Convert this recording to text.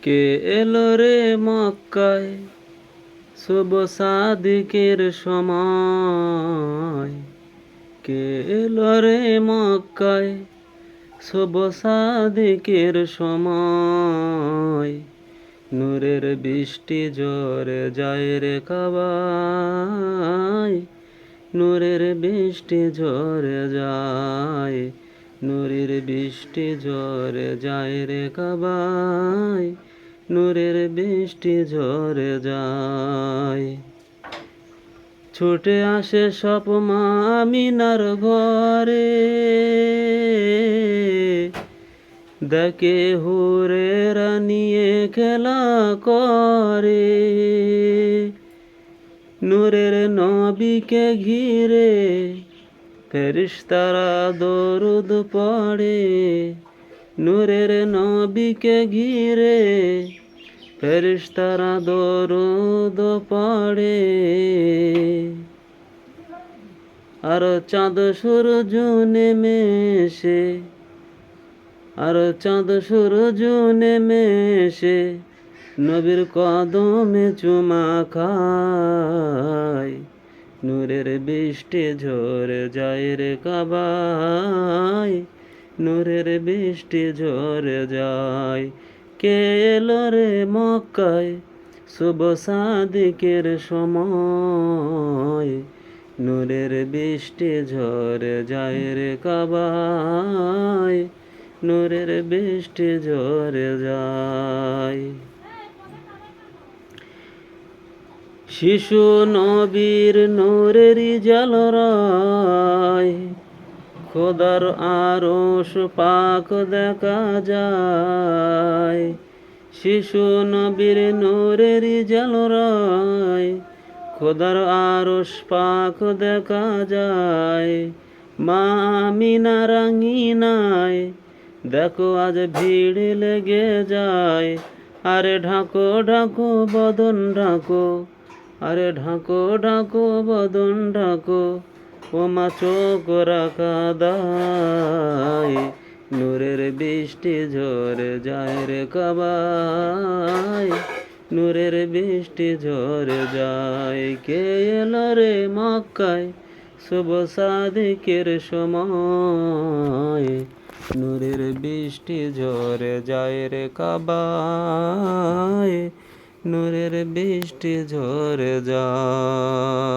কে এলো রে মক্কায় শুভ সাদিকের সময়। কে এলো রে মক্কায় শুভ সাদিকের সময়। নূরের বৃষ্টি ঝরে যায় রে কাবায়। নূরের বৃষ্টি ঝরে যায়। নূরের বৃষ্টি ঝরে যায় রে কাবায়। নূরের বৃষ্টি ঝরে যায়। ছুটে আসে সব মা আমিনার ঘরে। দেখে হুরেরা নিয়ে খেলা করে। নূরের নবীকে ঘিরে ফেরেশতারা দরুদ পড়ে। নূরের নবীকে ঘিরে ফেরেশতারা দরুদ পড়ে। আর চাঁদ সূরজ নেমে এসে নবীর কদমে চুমা খায়। নূরের বৃষ্টি ঝরে যায় রে কাবায়। নূরের বৃষ্টি ঝরে যায়। কে এলো রে মক্কায় শুভ সাদিকের সময়। নূরের বৃষ্টি ঝরে যায় রে কাবায়। নূরের বৃষ্টি ঝরে যায়। শিশু নবীর নূরেরই ঝলরায়। খোদার আরশ পাক দেখা যায়। শিশু নবীর নূরেরই ঝলরায়। খোদার আরশ পাক দেখা যায়। মা আমিনার আঙিনায় দেখো আজ ভিড় লেগে যায়। আরে ঢাকো ঢাকো বদন ঢাকো। আরে ঢাকো ঢাকো বদন ঢাকো। ও মা চোখ রাখা দায়। নূরের বৃষ্টি ঝরে যায় রে কাবায়। নূরের বৃষ্টি ঝরে যায়। কে এলো রে মক্কায় শুভ সাদিকের সময়। নূরের বৃষ্টি ঝরে যায় রে কাবায়। নূরের বৃষ্টি ঝরে যায়।